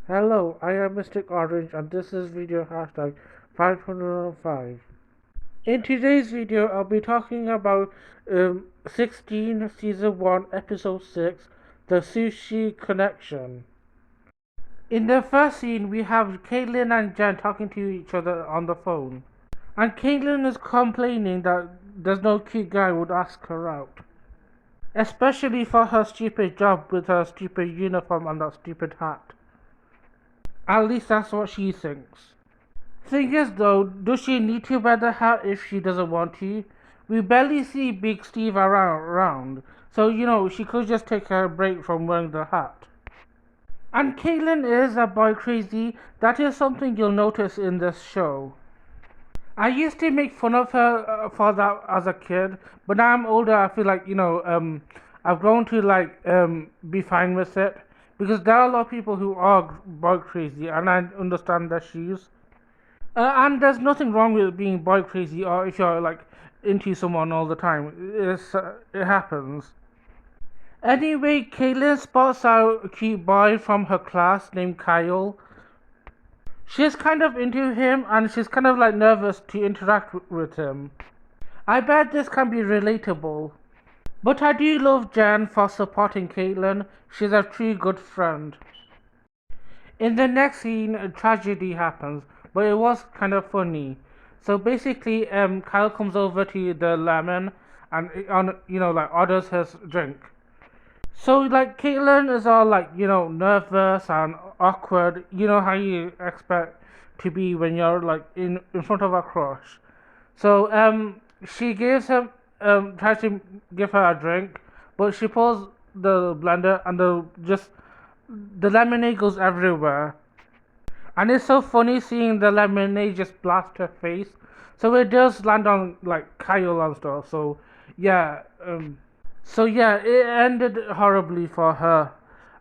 Hello, I am Mr. Orange and this is video hashtag 505. In today's video, I'll be talking about 16 season 1 episode 6, the Sushi Connection. In the first scene, we have Caitlin and Jen talking to each other on the phone. And Caitlin is complaining that there's no cute guy would ask her out. Especially for her stupid job with her stupid uniform and that stupid hat. At least that's what she thinks. Thing is though, does she need to wear the hat if she doesn't want to? We barely see Big Steve around, so she could just take a break from wearing the hat. And Caitlin is a boy crazy, that is something you'll notice in this show. I used to make fun of her for that as a kid, but now I'm older, I feel like, I've grown to be fine with it. Because there are a lot of people who are boy crazy, and I understand their shoes. And there's nothing wrong with being boy crazy, or if you're into someone all the time. It happens. Anyway, Caitlin spots out a cute boy from her class named Kyle. She's kind of into him, and she's kind of nervous to interact with him. I bet this can be relatable. But I do love Jen for supporting Caitlin. She's a true good friend. In the next scene, a tragedy happens, but it was kind of funny. So basically, Kyle comes over to the lemon and orders his drink. So Caitlin is all nervous and awkward. You know how you expect to be when you're in front of a crush. So she gives him tries to give her a drink, but she pulls the blender and the lemonade goes everywhere. And it's so funny seeing the lemonade just blast her face. So it does land on Kyle and stuff. Yeah, yeah, it ended horribly for her,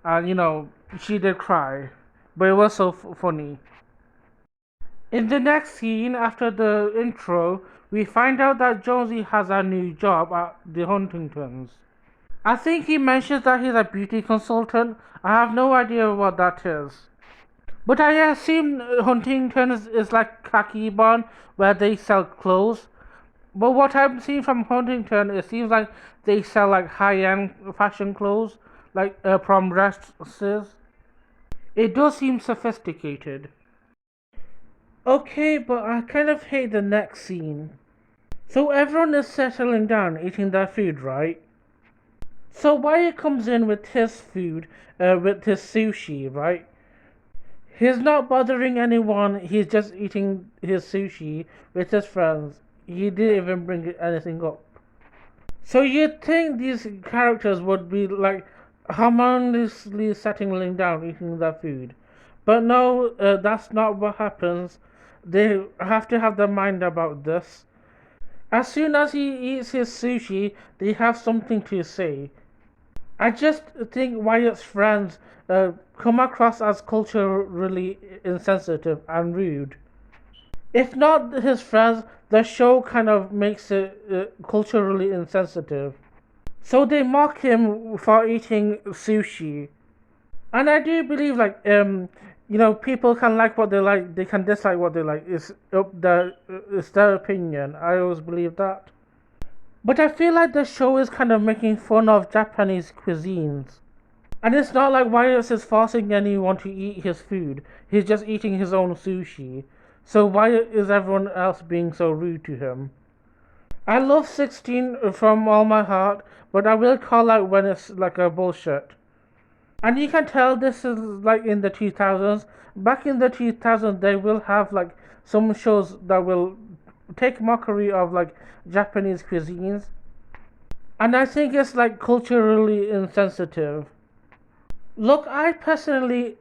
and she did cry, but it was so funny. In the next scene, after the intro, we find out that Jonesy has a new job at the Huntingtons. I think he mentions that he's a beauty consultant. I have no idea what that is. But I assume Huntington's is like Khaki Barn, where they sell clothes. But what I'm seeing from Huntington, it seems like they sell high-end fashion clothes, prom dresses. It does seem sophisticated. Okay, but I kind of hate the next scene. So everyone is settling down, eating their food, right? So Wyatt comes in with his food, with his sushi, right? He's not bothering anyone, he's just eating his sushi with his friends. He didn't even bring anything up. So you'd think these characters would be harmoniously settling down, eating their food. But no, that's not what happens. They have to have their mind about this. As soon as he eats his sushi, they have something to say. I just think Wyatt's friends come across as culturally insensitive and rude. If not his friends, the show kind of makes it culturally insensitive. So they mock him for eating sushi. And I do believe people can like what they like, they can dislike what they like. It's their opinion. I always believe that. But I feel like the show is kind of making fun of Japanese cuisines. And it's not like Wyatt is forcing anyone to eat his food. He's just eating his own sushi. So why is everyone else being so rude to him? I love 16 from all my heart, but I will call out when it's a bullshit. And you can tell this is in the 2000s. Back in the 2000s, they will have some shows that will take mockery of Japanese cuisines. And I think it's culturally insensitive. Look, I personally,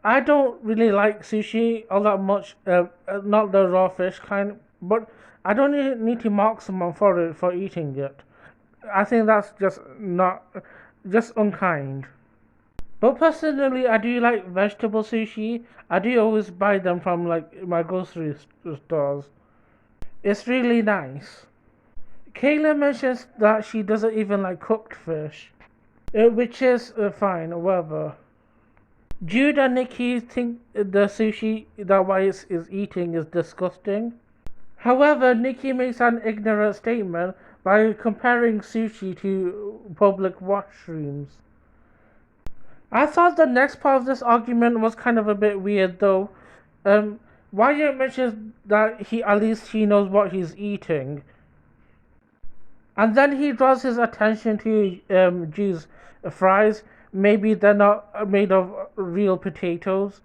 I don't really like sushi all that much. Not the raw fish kind, but I don't need to mock someone for eating it. I think that's just unkind. But personally, I do like vegetable sushi. I do always buy them from my grocery stores. It's really nice. Kayla mentions that she doesn't even like cooked fish, which is fine, whatever. Jude and Nikki think the sushi that Weiss is eating is disgusting. However, Nikki makes an ignorant statement by comparing sushi to public washrooms. I thought the next part of this argument was kind of a bit weird though. Wyatt mentions that he knows what he's eating. And then he draws his attention to G's fries. Maybe they're not made of real potatoes.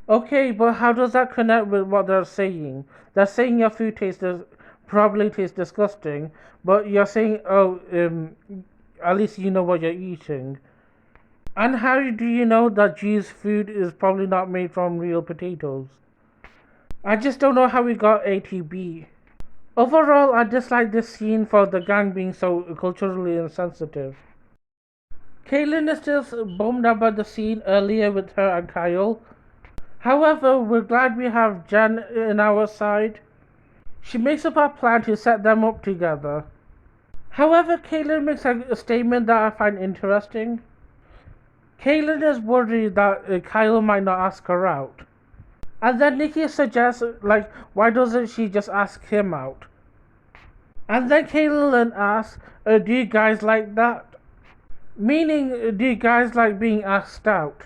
Okay, but how does that connect with what they're saying? They're saying your food probably tastes disgusting, but you're saying, oh, at least you know what you're eating. And how do you know that G's food is probably not made from real potatoes? I just don't know how we got A to B. Overall, I dislike this scene for the gang being so culturally insensitive. Caitlin is still bummed about the scene earlier with her and Kyle. However, we're glad we have Jen in our side. She makes up a plan to set them up together. However, Caitlin makes a statement that I find interesting. Caitlin is worried that Kyle might not ask her out. And then Nikki suggests, like, why doesn't she just ask him out? And then Caitlin asks, do you guys like that? Meaning, do you guys like being asked out?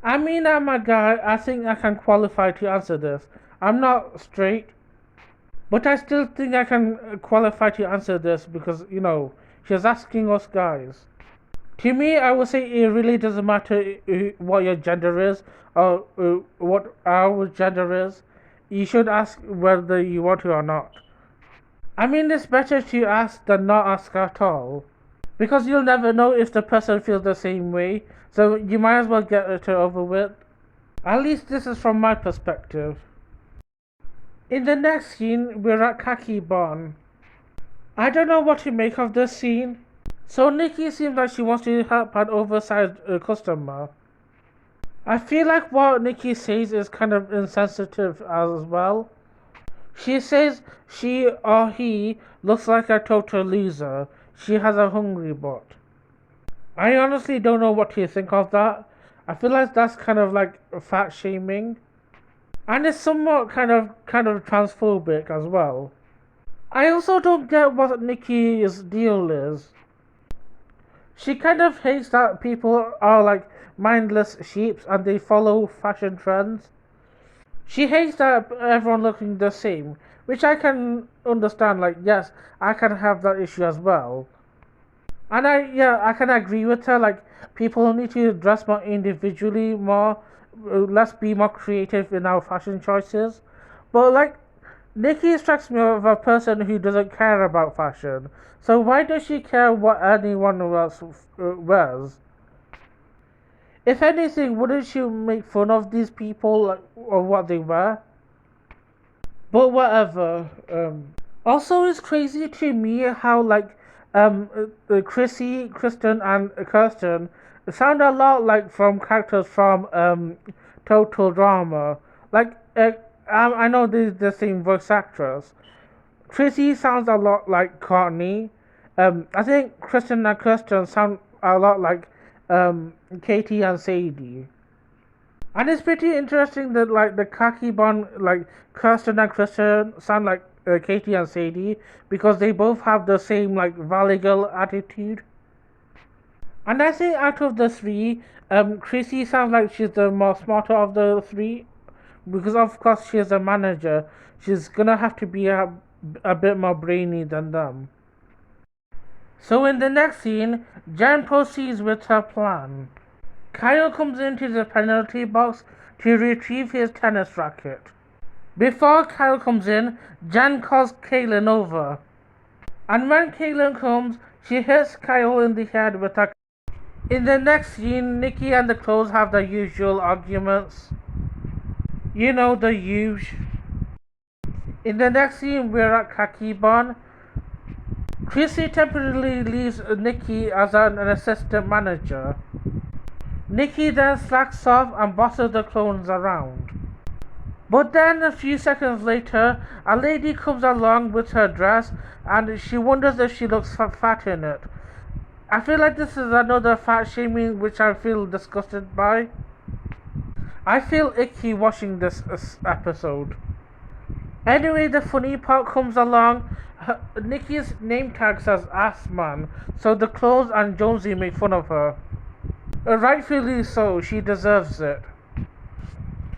I mean, I'm a guy, I think I can qualify to answer this. I'm not straight, but I still think I can qualify to answer this because, she's asking us guys. To me, I would say it really doesn't matter what your gender is or what our gender is. You should ask whether you want to or not. I mean, it's better to ask than not ask at all. Because you'll never know if the person feels the same way, so you might as well get it over with. At least this is from my perspective. In the next scene, we're at Kaki Bon. I don't know what to make of this scene. So Nikki seems like she wants to help an oversized customer. I feel like what Nikki says is kind of insensitive as well. She says she or he looks like a total loser. She has a hungry butt. I honestly don't know what to think of that. I feel like that's kind of like fat shaming. And it's somewhat kind of transphobic as well. I also don't get what Nikki's deal is. She kind of hates that people are like mindless sheep and they follow fashion trends. She hates that everyone looking the same, which I can understand. Like, yes, I can have that issue as well. And I can agree with her. Like, people need to dress more individually, let's be more creative in our fashion choices. But like, Nikki strikes me as a person who doesn't care about fashion. So why does she care what anyone else wears? If anything, wouldn't she make fun of these people like, or what they wear? But whatever. Also, it's crazy to me how like Chrissy, Kristen, and Kirsten sound a lot like from characters from Total Drama. Like I know they're the same voice actress. Chrissy sounds a lot like Courtney. I think Kristen and Kirsten sound a lot like Katie and Sadie. And it's pretty interesting that like the khaki bond, like Kirsten and Kristen sound like Katie and Sadie because they both have the same like Valley Girl attitude. And I think out of the three, Chrissy sounds like she's the more smarter of the three because of course she's a manager. She's gonna have to be a bit more brainy than them. So in the next scene, Jen proceeds with her plan. Kyle comes into the penalty box to retrieve his tennis racket. Before Kyle comes in, Jen calls Kaylin over. And when Kaylin comes, she hits Kyle in the head with a... In the next scene, Nikki and the clothes have their usual arguments. You know, the usual. In the next scene, we're at Kakibon. Chrissy temporarily leaves Nikki as an assistant manager. Nikki then slacks off and bosses the clones around. But then a few seconds later, a lady comes along with her dress and she wonders if she looks fat in it. I feel like this is another fat shaming which I feel disgusted by. I feel icky watching this episode. Anyway, the funny part comes along. Nikki's name tag says Ass Man, so the clothes and Jonesy make fun of her. Rightfully so, she deserves it.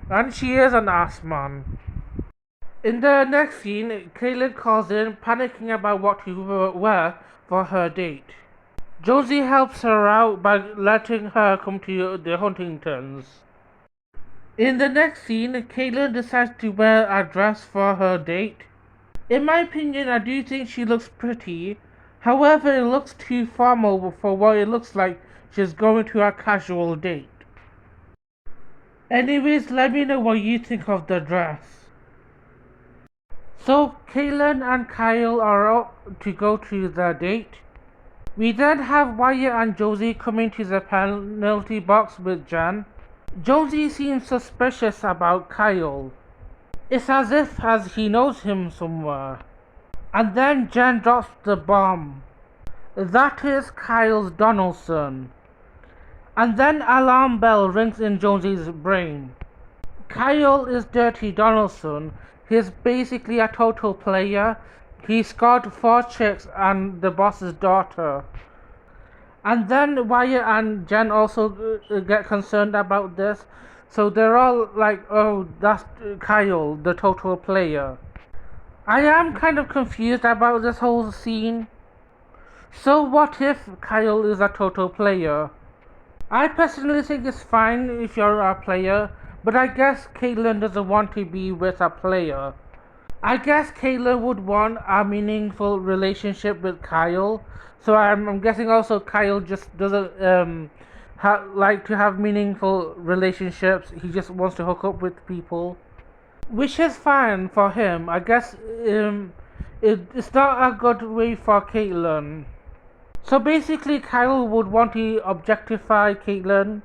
And she is an ass man. In the next scene, Caitlin calls in, panicking about what to wear for her date. Jonesy helps her out by letting her come to the Huntingtons. In the next scene, Caitlin decides to wear a dress for her date. In my opinion, I do think she looks pretty. However, it looks too formal for what it looks like she's going to a casual date. Anyways, let me know what you think of the dress. So, Caitlin and Kyle are out to go to the date. We then have Wyatt and Josie coming to the penalty box with Jen. Josie seems suspicious about Kyle. It's as if he knows him somewhere. And then Jen drops the bomb. That is Kyle's Donaldson. And then alarm bell rings in Josie's brain. Kyle is Dirty Donaldson. He's basically a total player. He scored 4 chicks and the boss's daughter. And then Wyatt and Jen also get concerned about this. So they're all like, oh, that's Kyle, the total player. I am kind of confused about this whole scene. So what if Kyle is a total player? I personally think it's fine if you're a player, but I guess Caitlin doesn't want to be with a player. I guess Caitlin would want a meaningful relationship with Kyle, so I'm guessing also Kyle just doesn't like to have meaningful relationships. He just wants to hook up with people, which is fine for him. I guess it's not a good way for Caitlin. So basically, Kyle would want to objectify Caitlin.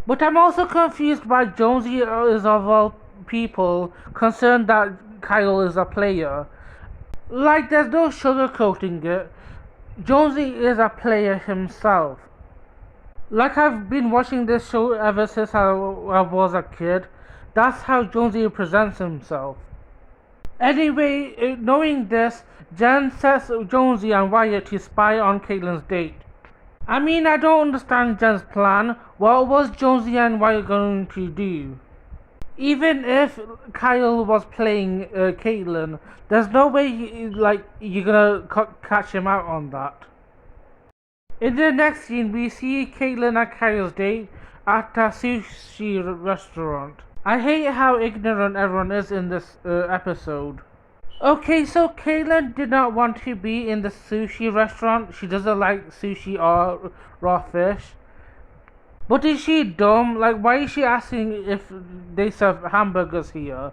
But I'm also confused why Jonesy is of all people concerned that Kyle is a player. Like, there's no sugarcoating it. Jonesy is a player himself. Like, I've been watching this show ever since I was a kid. That's how Jonesy presents himself. Anyway, knowing this, Jen sets Jonesy and Wyatt to spy on Caitlin's date. I mean, I don't understand Jen's plan. What was Jonesy and Wyatt going to do? Even if Kyle was playing Caitlin, there's no way you're gonna catch him out on that. In the next scene, we see Caitlin and Kyle's date at a sushi restaurant. I hate how ignorant everyone is in this episode. Okay, so Caitlin did not want to be in the sushi restaurant. She doesn't like sushi or raw fish. But is she dumb? Like, why is she asking if they serve hamburgers here?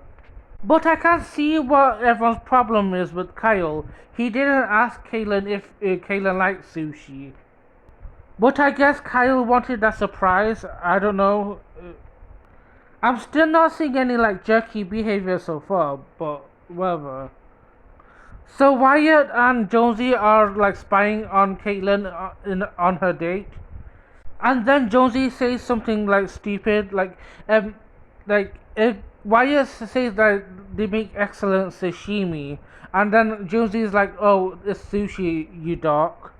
But I can't see what everyone's problem is with Kyle. He didn't ask Caitlin if Caitlin likes sushi. But I guess Kyle wanted a surprise. I don't know. I'm still not seeing any jerky behavior so far, but whatever. So Wyatt and Jonesy are spying on Caitlin on her date, and then Jonesy says something stupid, if Wyatt says that they make excellent sashimi, and then Jonesy's like, oh, it's sushi, you dork.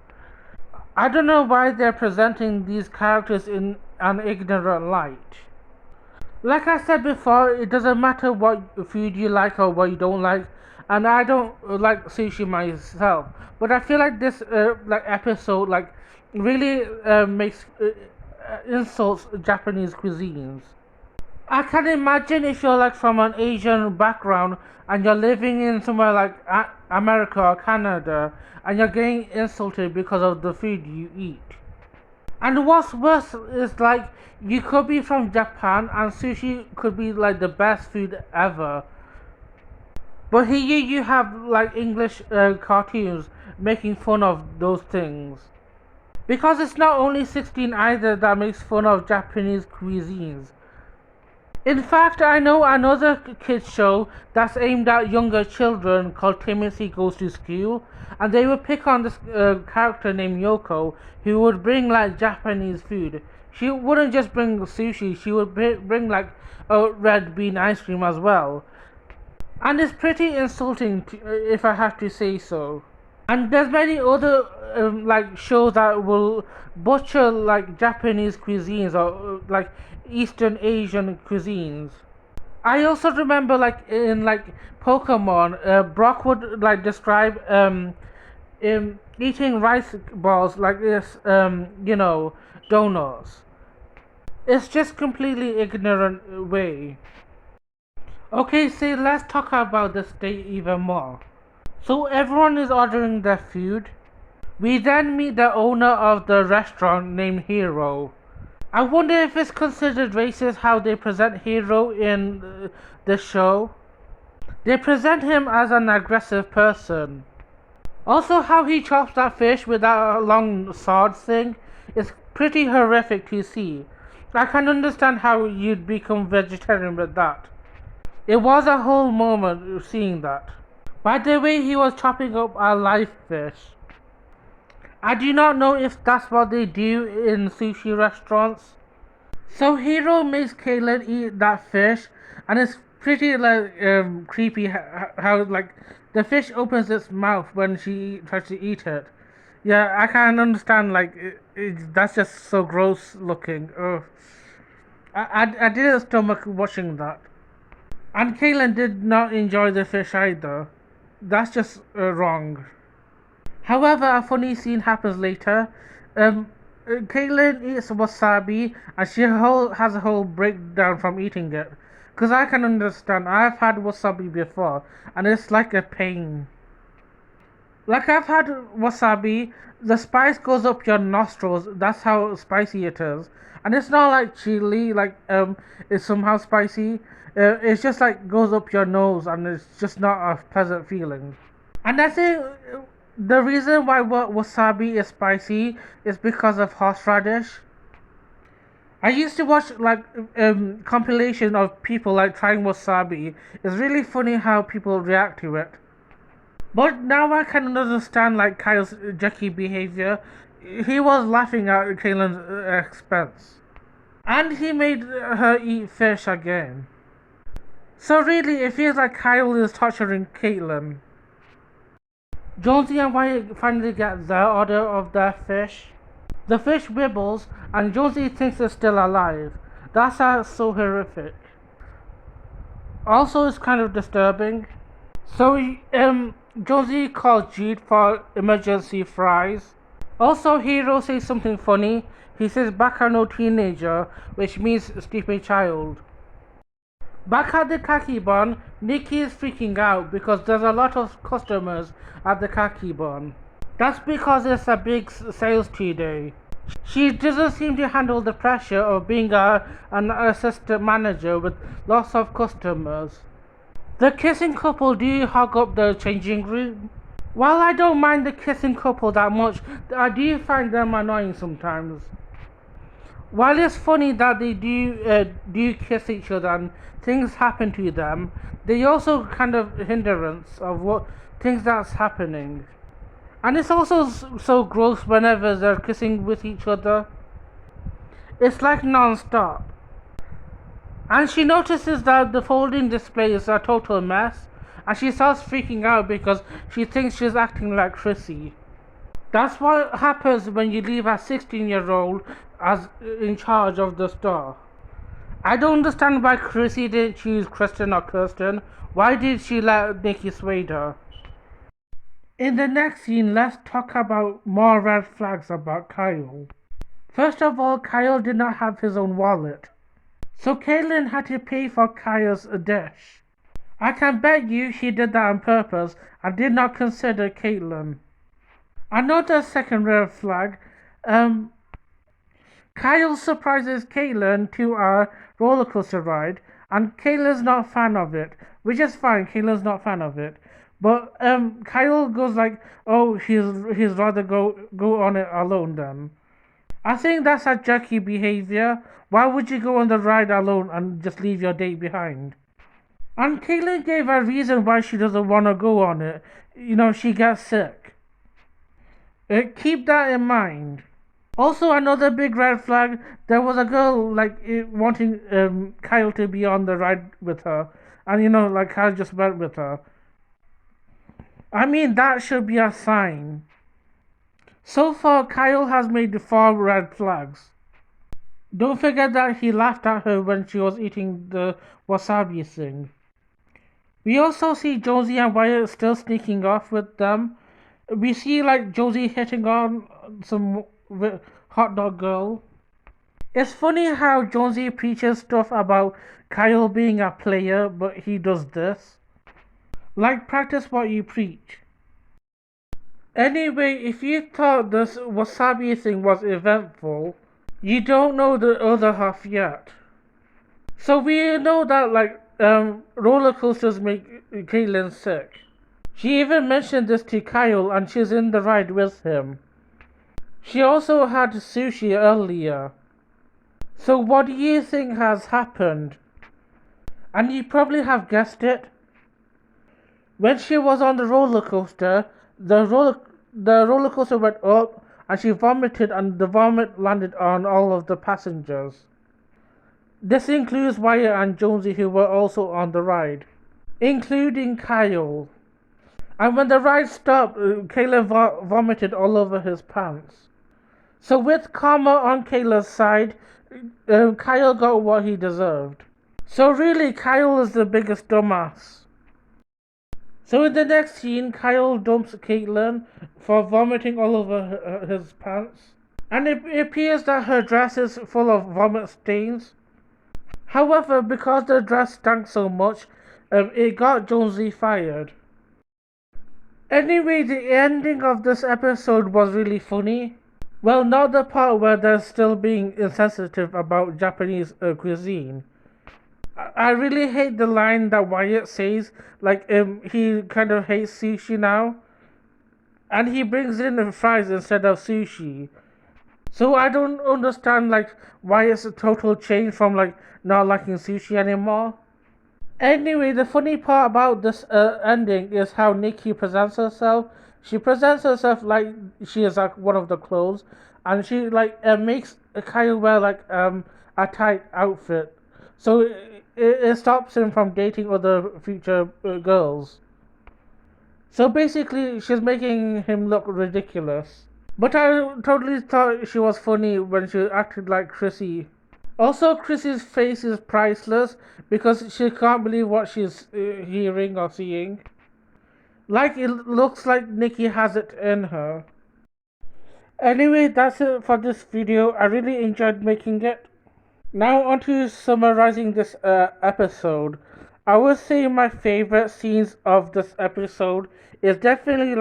I don't know why they're presenting these characters in an ignorant light. Like I said before, it doesn't matter what food you like or what you don't like, and I don't like sushi myself. But I feel like this episode really makes insults Japanese cuisines. I can imagine if you're from an Asian background and you're living in somewhere like America or Canada, and you're getting insulted because of the food you eat. And what's worse is you could be from Japan and sushi could be the best food ever. But here you have English cartoons making fun of those things. Because it's not only 16 either that makes fun of Japanese cuisines. In fact, I know another kids show that's aimed at younger children called Timothy Goes to School, and they would pick on this character named Yoko who would bring Japanese food. She wouldn't just bring sushi, she would bring like a red bean ice cream as well. And it's pretty insulting if I have to say so. And there's many other like shows that will butcher like Japanese cuisines or like Eastern Asian cuisines. I also remember like in like Pokemon, Brock would like describe eating rice balls like this, donuts. It's just completely ignorant way. Okay, so let's talk about this day even more. So everyone is ordering their food. We then meet the owner of the restaurant named Hero. I wonder if it's considered racist how they present Hero in the show. They present him as an aggressive person. Also, how he chops that fish with that long sword thing is pretty horrific to see. I can understand how you'd become vegetarian with that. It was a whole moment seeing that. By the way, he was chopping up a live fish. I do not know if that's what they do in sushi restaurants. So Hero makes Caitlin eat that fish, and it's pretty like creepy how like the fish opens its mouth when she tries to eat it. Yeah, I can understand like that's just so gross looking. Ugh. I didn't stomach watching that. And Caitlin did not enjoy the fish either. That's just wrong. However, a funny scene happens later. Caitlin eats wasabi and she has a whole breakdown from eating it. Because I can understand, I've had wasabi before and it's like a pain. Like I've had wasabi, the spice goes up your nostrils, that's how spicy it is. And it's not like chili, like it's somehow spicy. It's just like goes up your nose and it's just not a pleasant feeling. And I think the reason why wasabi is spicy is because of horseradish. I used to watch like compilation of people like trying wasabi. It's really funny how people react to it. But now I can understand like Kyle's jerky behavior. He was laughing at Kaylin's expense. And he made her eat fish again. So really it feels like Kyle is torturing Caitlin. Jonesy and Wyatt finally get their order of their fish. The fish wibbles and Jonesy thinks it's still alive. That's so horrific. Also it's kind of disturbing. So Jonesy calls Jude for emergency fries. Also Hero says something funny. He says Baka no teenager, which means stupid child. Back at the Khaki Barn, Nikki is freaking out because there's a lot of customers at the Khaki Barn. That's because it's a big sales day. She doesn't seem to handle the pressure of being an assistant manager with lots of customers. The kissing couple do hog up the changing room. While I don't mind the kissing couple that much, I do find them annoying sometimes. While it's funny that they do kiss each other and things happen to them, they also kind of hindrance of what things that's happening. And it's also so gross whenever they're kissing with each other. It's like non-stop. And she notices that the folding display is a total mess, and she starts freaking out because she thinks she's acting like Chrissy. That's what happens when you leave a 16-year-old as in charge of the store. I don't understand why Chrissy didn't choose Kristen or Kirsten. Why did she let Nikki sway her? In the next scene, let's talk about more red flags about Kyle. First of all, Kyle did not have his own wallet. So Caitlin had to pay for Kyle's dish. I can bet you he did that on purpose and did not consider Caitlin. Another second red flag, Kyle surprises Caitlin to a roller coaster ride, and Caitlin's not a fan of it, which is fine. Caitlin's not a fan of it, but Kyle goes like, "Oh, he's rather go on it alone." Then I think that's a jerky behavior. Why would you go on the ride alone and just leave your date behind? And Caitlin gave a reason why she doesn't want to go on it. She gets sick. Keep that in mind. Also, another big red flag. There was a girl like wanting Kyle to be on the ride with her, and like Kyle just went with her. I mean, that should be a sign. So far, Kyle has made 4 red flags. Don't forget that he laughed at her when she was eating the wasabi thing. We also see Josie and Wyatt still sneaking off with them. We see like Josie hitting on some hot dog girl. It's funny how Josie preaches stuff about Kyle being a player, but he does this. Like, practice what you preach. Anyway, if you thought this wasabi thing was eventful, you don't know the other half yet. So we know that roller coasters make Caitlin sick. She even mentioned this to Kyle and she's in the ride with him. She also had sushi earlier. So what do you think has happened? And you probably have guessed it. When she was on the roller coaster, the roller coaster went up and she vomited and the vomit landed on all of the passengers. This includes Wyatt and Jonesy who were also on the ride, including Kyle. And when the ride stopped, Caleb vomited all over his pants. So with karma on Kayla's side, Kyle got what he deserved. So really, Kyle is the biggest dumbass. So in the next scene, Kyle dumps Caitlin for vomiting all over his pants. And it appears that her dress is full of vomit stains. However, because the dress stank so much, it got Jonesy fired. Anyway, the ending of this episode was really funny. Well, not the part where they're still being insensitive about Japanese cuisine. I really hate the line that Wyatt says, he kind of hates sushi now. And he brings in the fries instead of sushi. So I don't understand, why it's a total change from, not liking sushi anymore. Anyway, the funny part about this ending is how Nikki presents herself. She presents herself like she is one of the clothes, and she makes Kyle wear a tight outfit, so it stops him from dating other future girls. So basically, she's making him look ridiculous. But I totally thought she was funny when she acted like Chrissy. Also, Chrissy's face is priceless because she can't believe what she's hearing or seeing. Like, it looks like Nikki has it in her. Anyway, that's it for this video. I really enjoyed making it. Now on to summarizing this episode. I would say my favorite scenes of this episode is definitely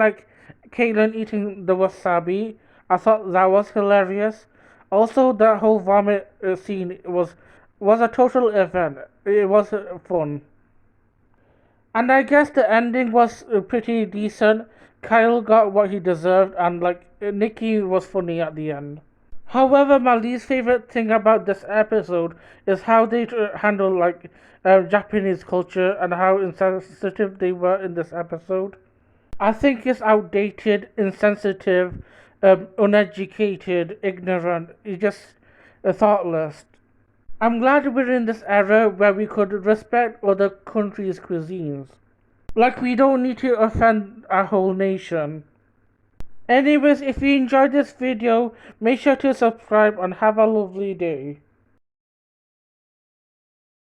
Caitlin eating the wasabi. I thought that was hilarious. Also, the whole vomit scene was a total event. It was fun. And I guess the ending was pretty decent. Kyle got what he deserved, and Nikki was funny at the end. However, my least favorite thing about this episode is how they handle Japanese culture and how insensitive they were in this episode. I think it's outdated, insensitive, uneducated, ignorant. It's just thoughtless. I'm glad we're in this era where we could respect other countries' cuisines. We don't need to offend our whole nation. Anyways, if you enjoyed this video, make sure to subscribe and have a lovely day.